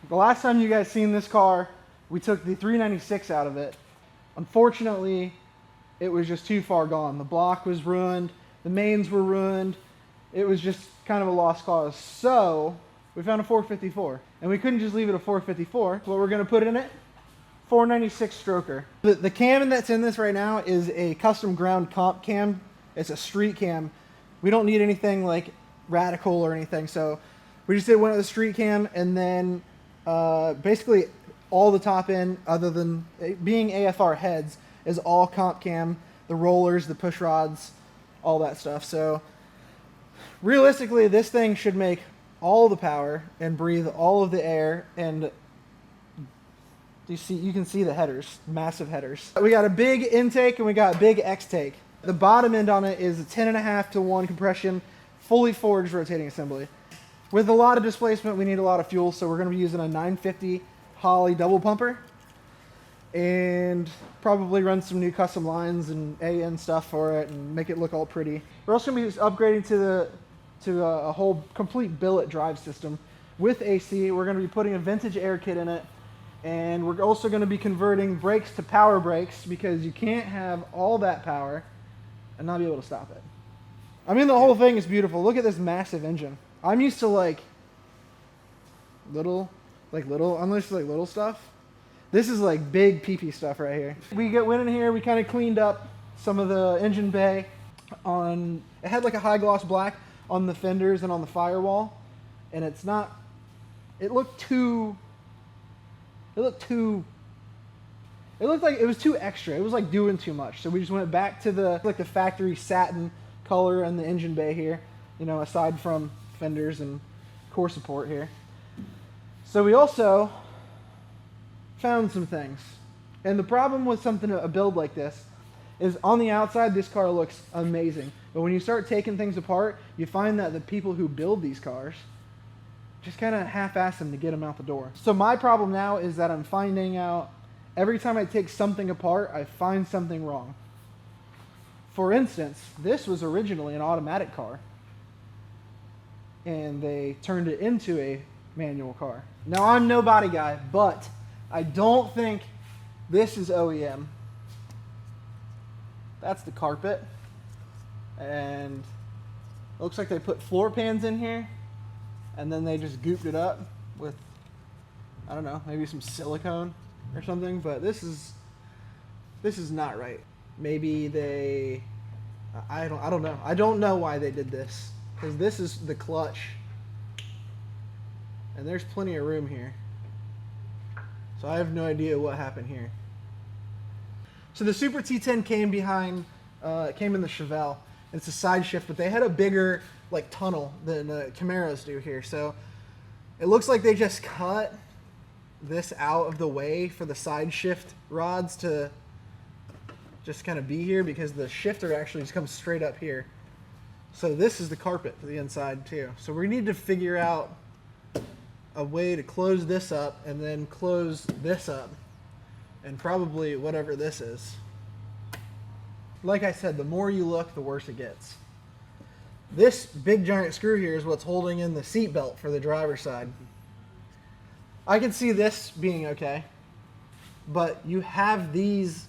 The last time you guys seen this car, we took the 396 out of it. Unfortunately, it was just too far gone. The block was ruined, the mains were ruined. It was just kind of a lost cause. So we found a 454, and we couldn't just leave it a 454. What we're gonna put in it? 496 stroker. The cam that's in this right now is a custom ground comp cam. It's a street cam. We don't need anything like radical or anything, so we just went with the street cam, and then basically all the top end, other than being AFR heads, is all comp cam. The rollers, the push rods, all that stuff. So realistically, this thing should make all the power and breathe all of the air. And you can see the headers, massive headers. We got a big intake and we got a big extake. The bottom end on it is a 10.5-to-1 compression, fully forged rotating assembly. With a lot of displacement, we need a lot of fuel, so we're going to be using a 950 Holley double pumper, and probably run some new custom lines and AN stuff for it and make it look all pretty. We're also going to be upgrading to a whole complete billet drive system with AC. We're going to be putting a vintage air kit in it, and we're also going to be converting brakes to power brakes, because you can't have all that power and not be able to stop it. I mean, the whole thing is beautiful. Look at this massive engine. I'm used to like little stuff. This is like big PP stuff right here. Went in here, we kind of cleaned up some of the engine bay. It had like a high gloss black on the fenders and on the firewall, and it looked like it was too extra. It was like doing too much. So we just went back to the factory satin color in the engine bay here, aside from fenders and core support here. So we also found some things. And the problem with a build like this is, on the outside, this car looks amazing. But when you start taking things apart, you find that the people who build these cars just kind of half-ass them to get them out the door. So my problem now is that I'm finding out every time I take something apart, I find something wrong. For instance, this was originally an automatic car, and they turned it into a manual car. Now, I'm no body guy, but I don't think this is OEM. That's the carpet, and it looks like they put floor pans in here, and then they just gooped it up with, I don't know, maybe some silicone or something. But this is not right. Maybe I don't know. I don't know why they did this, because this is the clutch, and there's plenty of room here. So I have no idea what happened here. So the Super T10 came in the Chevelle. It's a side shift, but they had a bigger tunnel than the Camaros do here. So it looks like they just cut this out of the way for the side shift rods to just kind of be here, because the shifter actually just comes straight up here. So this is the carpet for the inside too. So we need to figure out a way to close this up and then close this up, and probably whatever this is. Like I said, the more you look, the worse it gets. This big giant screw here is what's holding in the seat belt for the driver's side. I can see this being okay, but you have these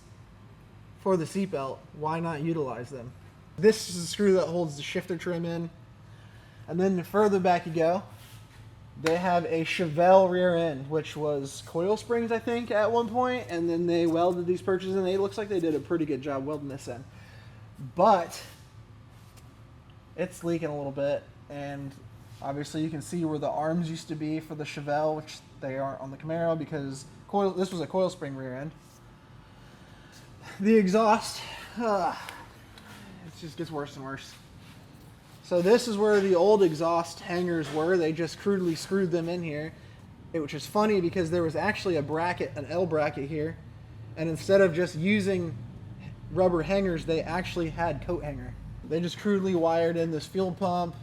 for the seat belt. Why not utilize them? This is the screw that holds the shifter trim in. And then the further back you go, they have a Chevelle rear end, which was coil springs, I think, at one point, and then they welded these perches in. It looks like they did a pretty good job welding this in. But it's leaking a little bit, and obviously you can see where the arms used to be for the Chevelle, which they aren't on the Camaro, because this was a coil spring rear end. The exhaust, it just gets worse and worse. So this is where the old exhaust hangers were. They just crudely screwed them in here, which is funny because there was actually a bracket, an L bracket here, and instead of just using rubber hangers, they actually had coat hanger. They just crudely wired in this fuel pump.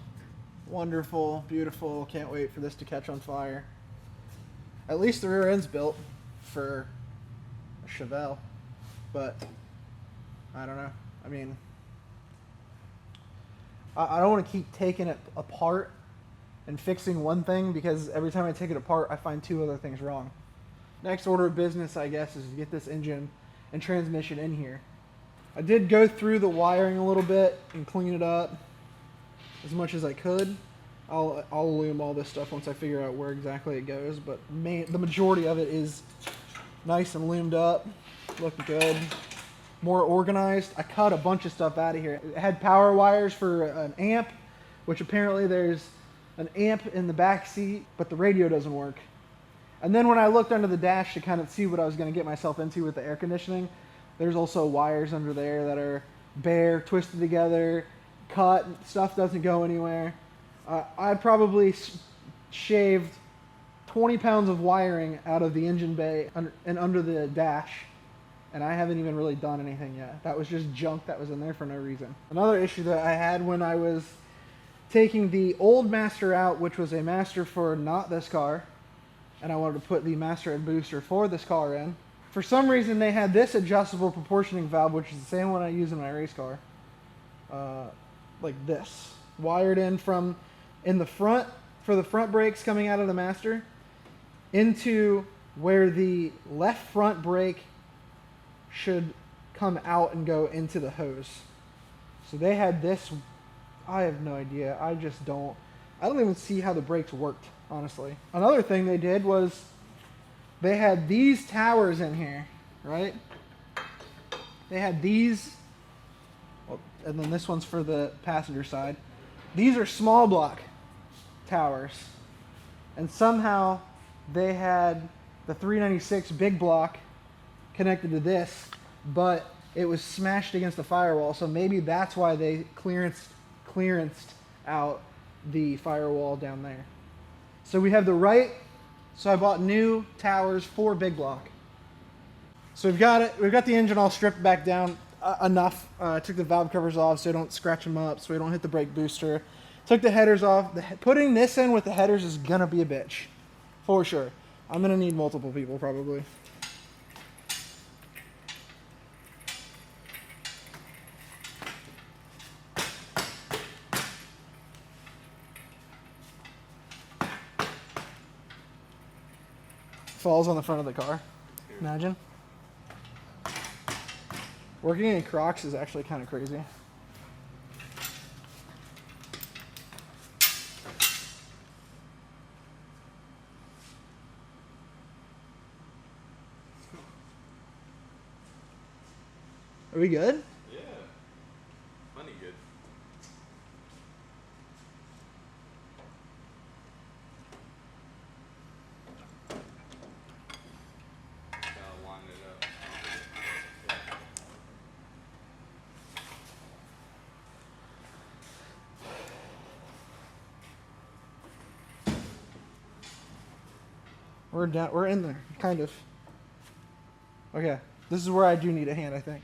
Wonderful, beautiful, can't wait for this to catch on fire. At least the rear end's built for a Chevelle, but I don't know. I mean, I don't want to keep taking it apart and fixing one thing, because every time I take it apart, I find 2 other things wrong. Next order of business, I guess, is to get this engine and transmission in here. I did go through the wiring a little bit and clean it up as much as I could. I'll loom all this stuff once I figure out where exactly it goes, but the majority of it is nice and loomed up, looking good, more organized. I cut a bunch of stuff out of here. It had power wires for an amp, which apparently there's an amp in the back seat, but the radio doesn't work. And then when I looked under the dash to kind of see what I was going to get myself into with the air conditioning, there's also wires under there that are bare, twisted together, cut, stuff doesn't go anywhere. I probably shaved 20 pounds of wiring out of the engine bay and under the dash, and I haven't even really done anything yet. That was just junk that was in there for no reason. Another issue that I had when I was taking the old master out, which was a master for not this car, and I wanted to put the master and booster for this car in. For some reason, they had this adjustable proportioning valve, which is the same one I use in my race car, like this, wired in the front for the front brakes coming out of the master into where the left front brake should come out and go into the hose. So they had this. I have no idea. I don't even see how the brakes worked, honestly. Another thing they did was they had these towers in here, right? They had these, and then this one's for the passenger side. These are small block towers, and somehow they had the 396 big block connected to this, but it was smashed against the firewall, so maybe that's why they clearanced out the firewall down there. So we have so I bought new towers for big block. So we've got the engine all stripped back down enough. I took the valve covers off so I don't scratch them up, so we don't hit the brake booster. Took the headers off. Putting this in with the headers is gonna be a bitch, for sure. I'm gonna need multiple people probably. Falls on the front of the car. Imagine. Working in Crocs is actually kind of crazy. Are we good? Yeah. Plenty good. Gotta line it up. We're in there, kind of. Okay, this is where I do need a hand, I think.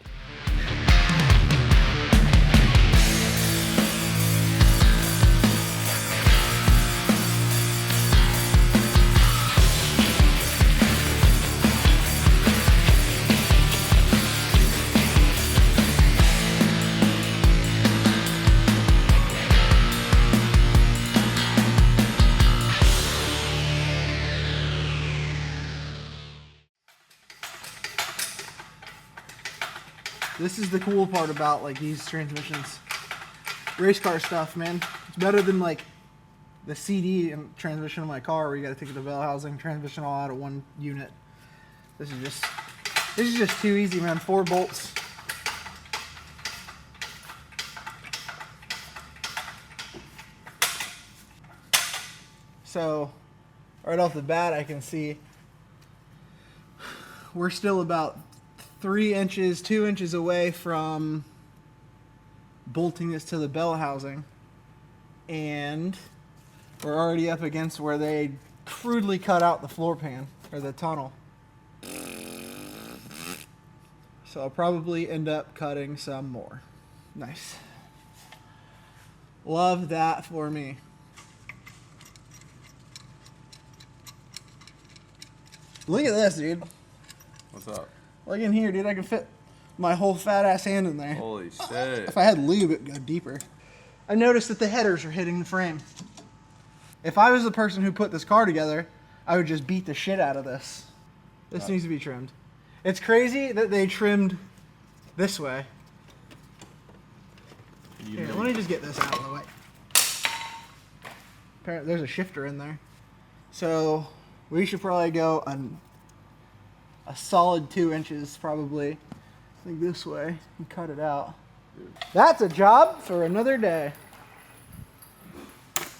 This is the cool part about like these transmissions. Race car stuff, man. It's better than like the CD and transmission of my car where you gotta take the bell housing, transmission all out of one unit. This is just too easy, man. 4 bolts. So right off the bat I can see we're still about 2 inches away from bolting this to the bell housing, and we're already up against where they crudely cut out the floor pan or the tunnel. So I'll probably end up cutting some more. Nice. Love that for me. Look at this, dude. What's up? Look in here, dude. I can fit my whole fat ass hand in there. Holy shit. If I had lube, it'd go deeper. I noticed that the headers are hitting the frame. If I was the person who put this car together, I would just beat the shit out of this. This needs to be trimmed. It's crazy that they trimmed this way. Here, let me just get this out of the way. Apparently, there's a shifter in there. So we should probably go a solid 2 inches, probably, like this way, and cut it out. That's a job for another day.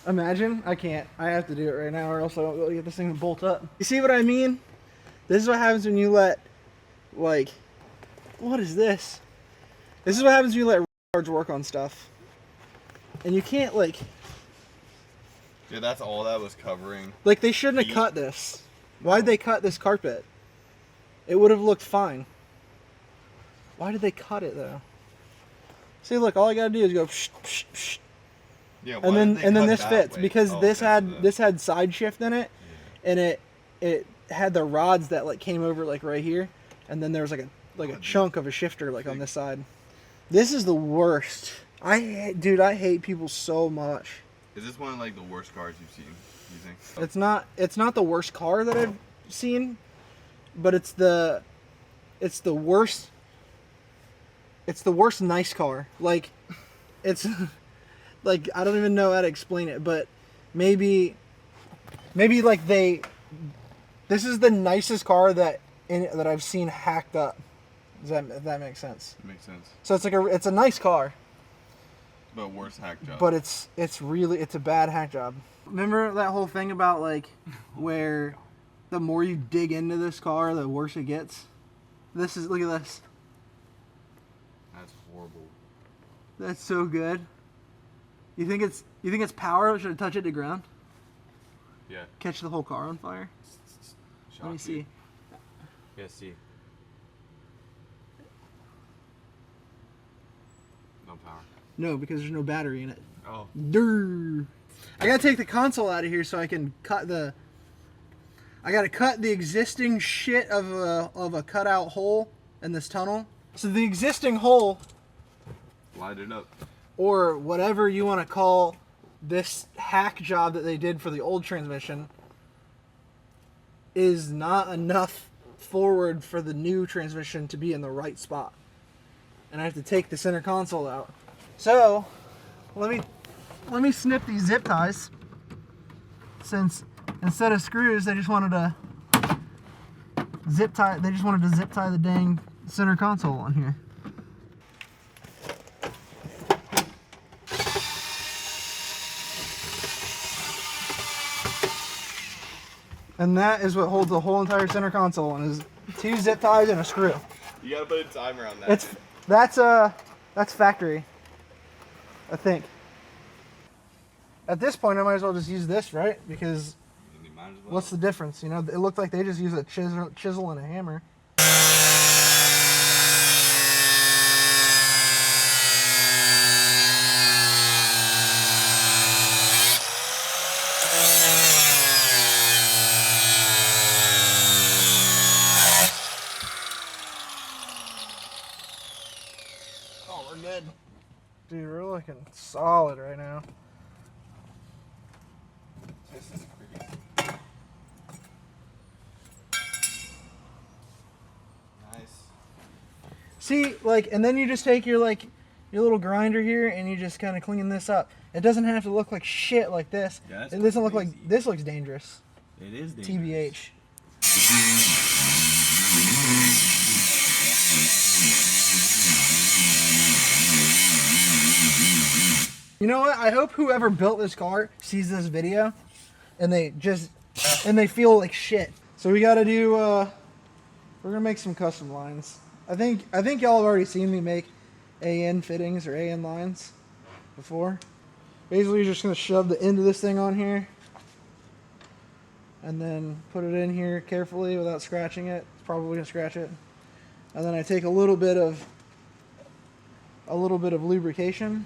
Imagine, I can't. I have to do it right now, or else I won't be able to get this thing to bolt up. You see what I mean? This is what happens when you let, like, what is this? This is what happens when you let retards work on stuff. And you can't, like... Yeah, that's all that was covering. Like, they shouldn't have cut this. Why'd they cut this carpet? It would have looked fine. Why did they cut it, though? See, look, all I gotta do is go psh, psh, psh. Yeah, and then this fits way? because this because had side shift in it, and it had the rods that like came over like right here, and then there was like a chunk of a shifter like on this side. This is the worst. Dude, I hate people so much. Is this one of like the worst cars you've seen? You think? It's not the worst car that I've seen, but it's the worst. It's the worst nice car. Like, it's. Like, I don't even know how to explain it, but maybe like this is the nicest car that I've seen hacked up. If that makes sense? It makes sense. So it's a nice car. But worst hack job. But it's a bad hack job. Remember that whole thing about like where the more you dig into this car, the worse it gets? Look at this. That's horrible. That's so good. You think it's power? Should I touch it to ground? Yeah. Catch the whole car on fire? Let me see. Yeah, see. No power. No, because there's no battery in it. Oh. Durr. I gotta take the console out of here so I can cut the... I gotta cut the existing shit of a cutout hole in this tunnel. So the existing hole... Light it up. Or whatever you want to call this hack job that they did for the old transmission is not enough forward for the new transmission to be in the right spot. And I have to take the center console out. So let me snip these zip ties, since instead of screws they just wanted to zip tie the dang center console on here. And that is what holds the whole entire center console, and is 2 zip ties and a screw. You gotta put a timer on that. That's factory, I think. At this point, I might as well just use this, right? Because what's the difference? You know, it looked like they just used a chisel and a hammer. We're good. Dude, we're looking solid right now. This is crazy. Nice. See, like, and then you just take your little grinder here and you just kind of clean this up. It doesn't have to look like shit like this. Yeah, it doesn't look like this. Looks dangerous. It is dangerous. TBH. You know what? I hope whoever built this car sees this video and they feel like shit. So we gotta do, we're gonna make some custom lines. I think y'all have already seen me make AN fittings or AN lines before. Basically, you're just gonna shove the end of this thing on here and then put it in here carefully without scratching it. It's probably gonna scratch it. And then I take a little bit of lubrication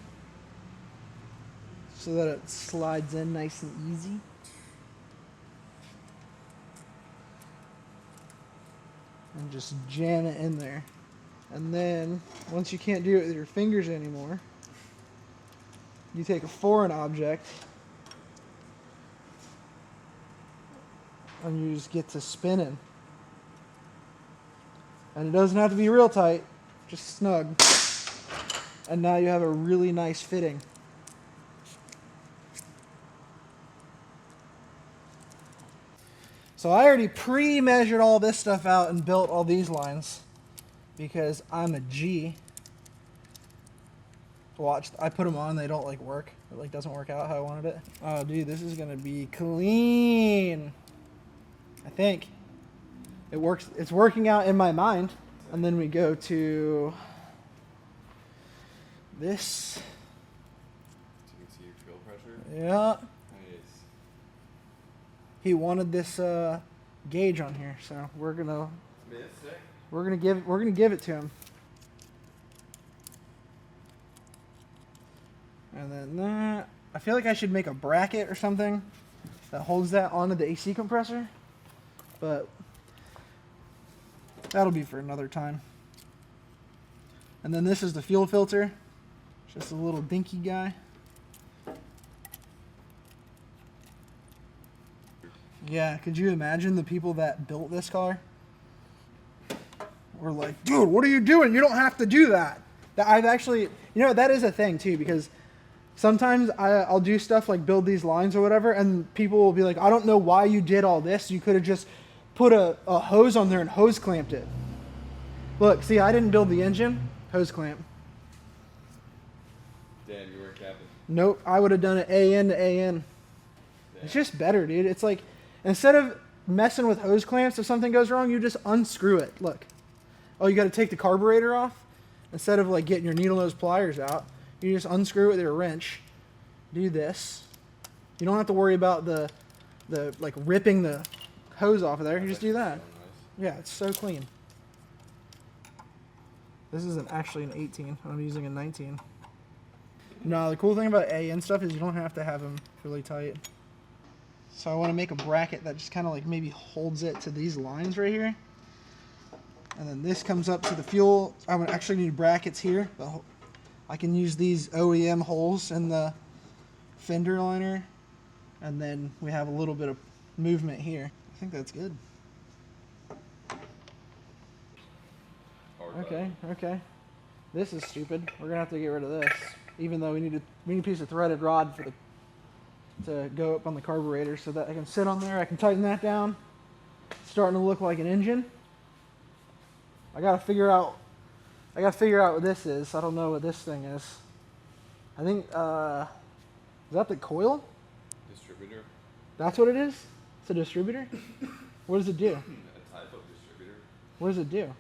so that it slides in nice and easy. And just jam it in there. And then, once you can't do it with your fingers anymore, you take a foreign object and you just get to spinning. And it doesn't have to be real tight, just snug. And now you have a really nice fitting. So I already pre-measured all this stuff out and built all these lines because I'm a G. Watch, I put them on, they don't like work. It like doesn't work out how I wanted it. Oh dude, this is gonna be clean. I think. It works, it's working out in my mind. And then we go to this. So you can see your fuel pressure. Yeah. Nice. He wanted this gauge on here, so we're gonna give it to him. And then that, I feel like I should make a bracket or something that holds that onto the AC compressor, but that'll be for another time. And then this is the fuel filter, just a little dinky guy. Yeah, could you imagine the people that built this car? Were like, dude, what are you doing? You don't have to do that. That I've actually, you know, that is a thing too, because sometimes I'll do stuff like build these lines or whatever, and people will be like, I don't know why you did all this. You could have just put a hose on there and hose clamped it. Look, see, I didn't build the engine, hose clamp. Damn, you weren't capping. Nope, I would have done it AN to AN. Damn. It's just better, dude. It's like, instead of messing with hose clamps, if something goes wrong, you just unscrew it. Look. Oh, you got to take the carburetor off? Instead of like getting your needle nose pliers out, you just unscrew it with your wrench. Do this. You don't have to worry about the like ripping the hose off of there. You just do that. Yeah, it's so clean. This isn't actually an 18. I'm using a 19. No, the cool thing about AN stuff is you don't have to have them really tight. So I want to make a bracket that just kind of like maybe holds it to these lines right here. And then this comes up to the fuel. I would actually need brackets here, but I can use these OEM holes in the fender liner. And then we have a little bit of movement here. I think that's good. Okay, okay. This is stupid. We're gonna have to get rid of this, even though we need a piece of threaded rod for to go up on the carburetor so that I can sit on there. I can tighten that down. It's starting to look like an engine. I gotta figure out what this is. I don't know what this thing is. I think is that the coil? Distributor. That's what it is? It's a distributor? What does it do? A type of distributor. What does it do?